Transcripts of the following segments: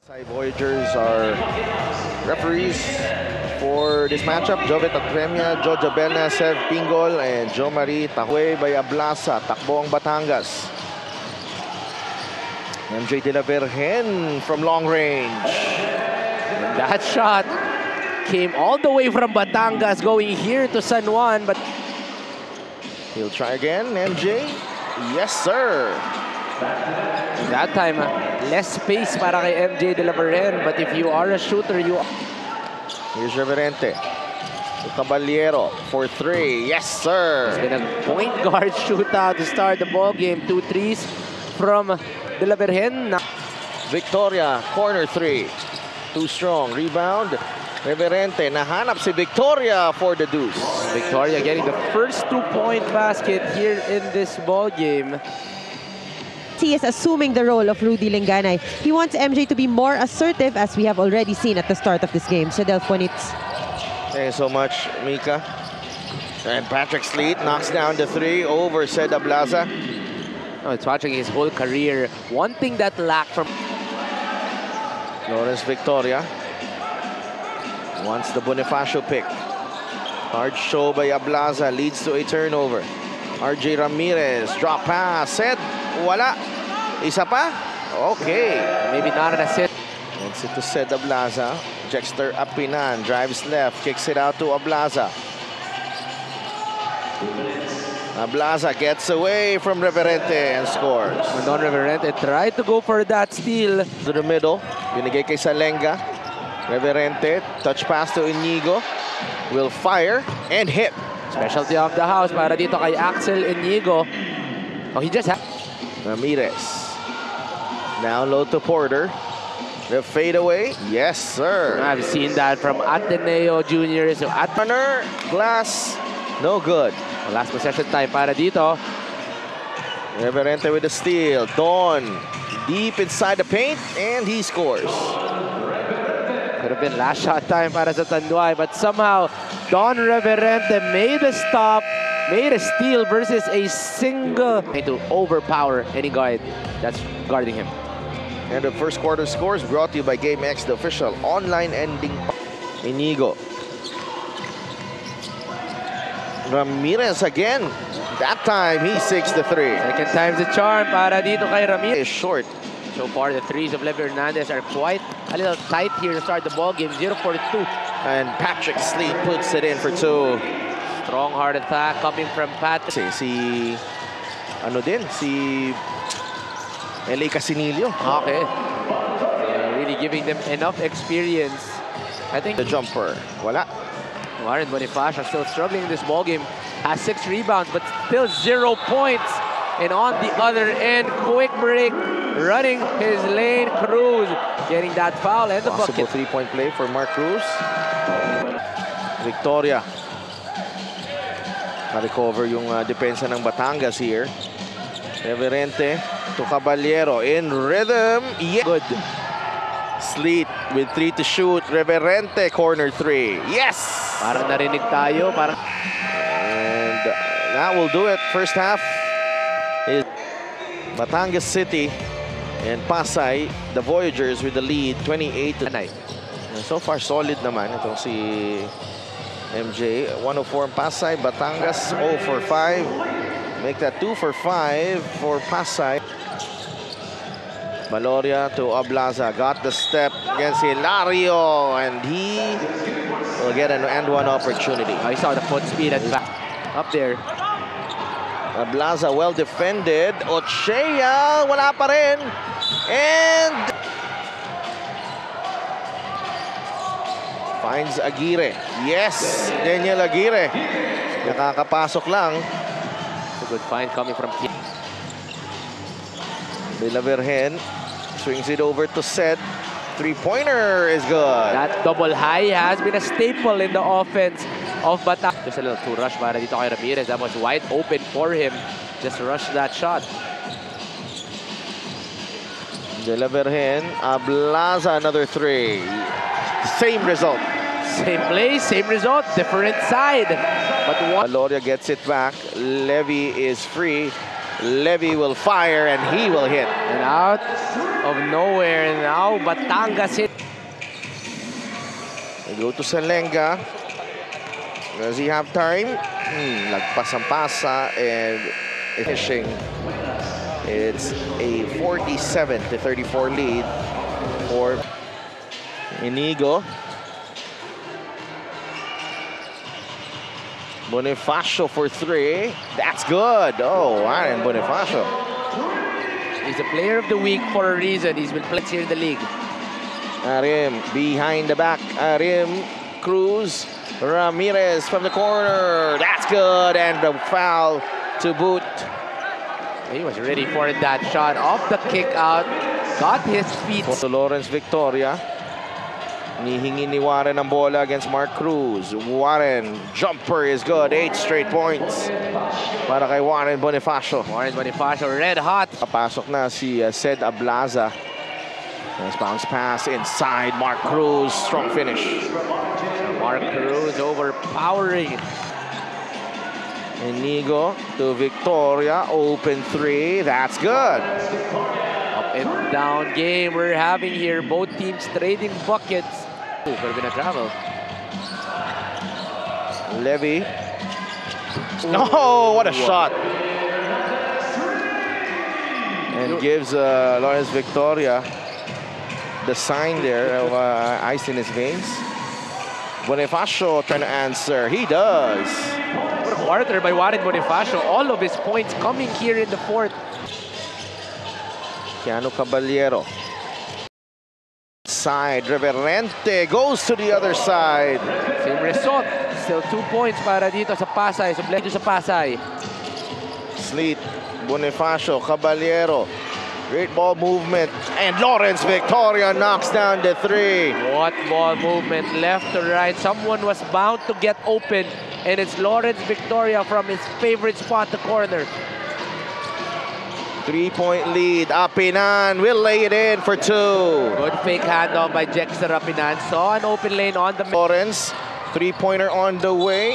Voyagers are referees for this matchup. Jovet Atremia, Jojo Belna, Sev Pingol, and Jo Marie Tahue by Ablasa, Takbo ang Batangas. MJ De La Virgen from long range. And that shot came all the way from Batangas going here to San Juan, but He'll try again, MJ. Yes, sir. that time, less space para kay MJ De La Virgen. But if you are a shooter, Here's Reverente. To Caballero for three. Yes, sir. It's been a point guard shootout to start the ball game. 2 threes from De La Virgen. Victoria, corner three. Too strong. Rebound. Reverente. Nahanap si Victoria for the deuce. Victoria getting the first 2-point basket here in this ball game. He is assuming the role of Rudy Linganay. He wants MJ to be more assertive, as we have already seen at the start of this game. Shadel Fonitz. Thank you so much, Mika. And Patrick Sleet knocks down the three over Ced Ablaza. Oh, it's watching his whole career. One thing that lacked from Lawrence Victoria wants the Bonifacio pick. Hard show by Ablaza leads to a turnover. RJ Ramirez, drop pass, set, wala. Isa pa? Okay. maybe not an assist. Sends it to Ced Ablaza. Jexter Apinan drives left, kicks it out to Ablaza. Ablaza gets away from Reverente and scores. Don Reverente tried to go for that steal. To the middle, binigay kay Salenga. Reverente, touch pass to Inigo. Will fire and hit. Specialty of the house para dito kay Axel Inigo. Oh, he just had Ramirez. Down low to Porter. The fadeaway. Yes, sir. I've seen that from Ateneo Junior. So at Runner, glass, no good. last possession time para dito. Reverente with the steal. Don deep inside the paint and he scores. Could have been last shot time para sa Tanduay, but somehow Don Reverente made a stop, made a steal versus a single to overpower any guard that's guarding him. And the first quarter scores brought to you by GameX, the official online ending. Inigo. Ramirez again. That time he sinks the three. Second time's the charm para dito kay Is Ramirez. short. So far, the threes of Levi Hernandez are quite a little tight here to start the ball game. 0 for 2. And Patrick Sleet puts it in for two. Strong hard attack coming from Patrick. Si ano din, si LA Casinillo. Okay. Really giving them enough experience. I think The jumper. Wala. Warren Bonifacio still struggling in this ball game. Has 6 rebounds, but still 0 points. And on the other end, quick break, running his lane, Cruz getting that foul and the Possible bucket. three-point play for Mark Cruz. Victoria. Na-recover yung depensa ng Batangas here. Reverente to Caballero in rhythm. Yeah. Good. Sleet with 3 to shoot. Reverente corner 3. Yes! Parang narinig tayo, parang And that will do it. First half is Batangas City and Pasay, the Voyagers with the lead 28 to 9. And so far solid naman itong si MJ. 104 ang Pasay, Batangas 0 for 5. Make that 2 for 5 for Pasay. Valoria to Ablaza, got the step against Hilario, and he will get an and-one opportunity. I saw the foot speed and back up there. Ablaza well defended. Ochea, wala pa rin. And finds Aguirre. Yes, Daniel Aguirre. Nakakapasok lang. It's a good find coming from De La Virgen swings it over to Ced. Three-pointer is good. That double high has been a staple in the offense of Batangas. Just a little too rush para dito kay Ramirez. That was wide open for him. Just rush that shot. De La Virgen, Ablaza, another three. Same result. Same play, same result, different side. But one. Valoria gets it back. Levy is free. Levy will fire and he will hit. And out of nowhere now, Batangas hit. They go to Salenga. Does he have time? Lagpas ang pasa and finishing. It's a 47-34 lead for Inigo. Bonifacio for 3. That's good. Oh, Warren Bonifacio. He's a player of the week for a reason. He's been playing here in the league. Arim behind the back. Arim, Cruz, Ramirez from the corner. That's good. And the foul to boot. He was ready for that shot off the kick out. Got his feet. To Lawrence Victoria. Nihingi ni Warren ang bola against Mark Cruz. Warren, jumper is good. 8 straight points para kay Warren Bonifacio. Warren Bonifacio, red hot. Papasok na si Ced Ablaza. Nice bounce pass inside Mark Cruz. Strong finish. Mark Cruz overpowering. Inigo to Victoria. Open 3. That's good. Up and down game we're having here. Both teams trading buckets. Ooh, could have been a travel. Levy. No, what a shot. And gives Lawrence Victoria the sign there of ice in his veins. Bonifacio trying to answer. He does. What a quarter by Warren Bonifacio. All of his points coming here in the fourth. Keanu Caballero. Side, Reverente goes to the other side. Same result. Still 2 points para dito sa Pasay. So, dito sa Pasay. Sleet, Bonifacio, Caballero. Great ball movement. And Lawrence Victoria knocks down the 3. What ball movement, left to right. Someone was bound to get open. And it's Lawrence Victoria from his favorite spot, the corner. 3-point lead. Apinan will lay it in for 2. Good fake handoff by Jexter Apinan. Saw an open lane on the... Lawrence, 3-pointer on the way.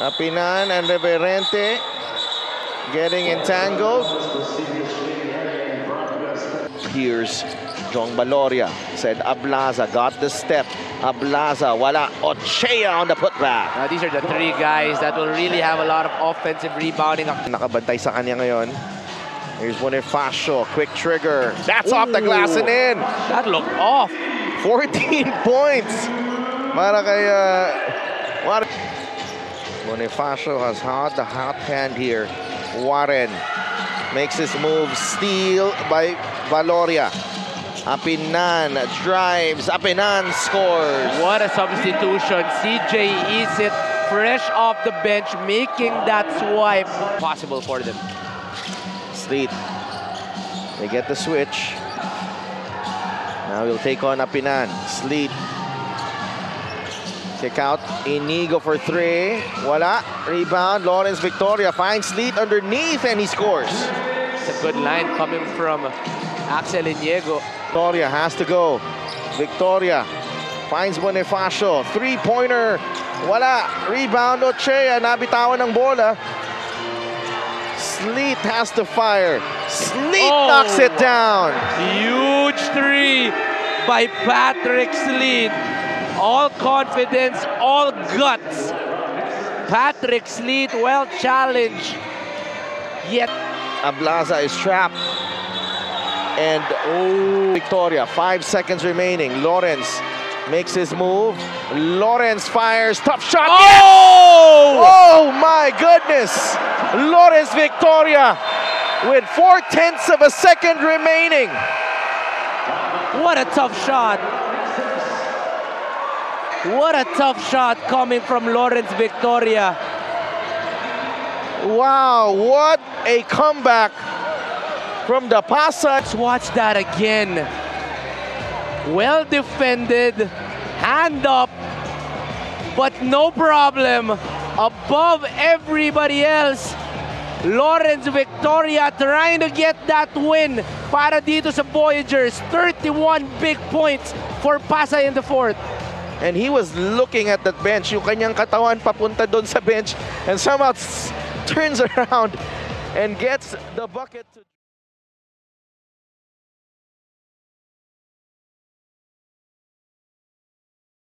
Apinan and Reverente getting entangled. Here's Jong Baloria. Said Ablaza got the step. Ablaza, wala. Ochea on the putback. Now, these are the 3 guys that will really have a lot of offensive rebounding. Nakabantay sa kanya ngayon. Here's Bonifacio, quick trigger. That's off the glass and in. That looked off. 14 points. Para kay Bonifacio has had the hot hand here. Warren makes his move. Steal by Valoria. Apinan drives. Apinan scores. What a substitution. CJ Isit fresh off the bench, making that swipe possible for them. Sleet. They get the switch. Now he'll take on Apinan. Sleet. Kick out. Inigo for 3. Wala. Rebound. Lawrence Victoria finds Sleet underneath and he scores. It's a good line coming from Axel Inigo. Victoria has to go. Victoria finds Bonifacio. 3-pointer. Wala. Rebound. Ochea. Nabitawan ng bola. Sleet has to fire. Sleet knocks it down. Huge 3 by Patrick Sleet. All confidence, all guts. Patrick Sleet, well challenged. Yet Ablaza is trapped. And Victoria, 5 seconds remaining. Lawrence makes his move. Lawrence fires. Tough shot. Oh my goodness. Lawrence Victoria with 0.4 of a second remaining. What a tough shot. What a tough shot coming from Lawrence Victoria. Wow, what a comeback from the Pasay. Let's watch that again. Well defended, hand up, but no problem. Above everybody else, Lawrence Victoria trying to get that win para dito sa Voyagers. 31 big points for Pasay in the fourth. And he was looking at that bench, yung kanyang katawan papunta doon sa bench, and somehow turns around and gets the bucket to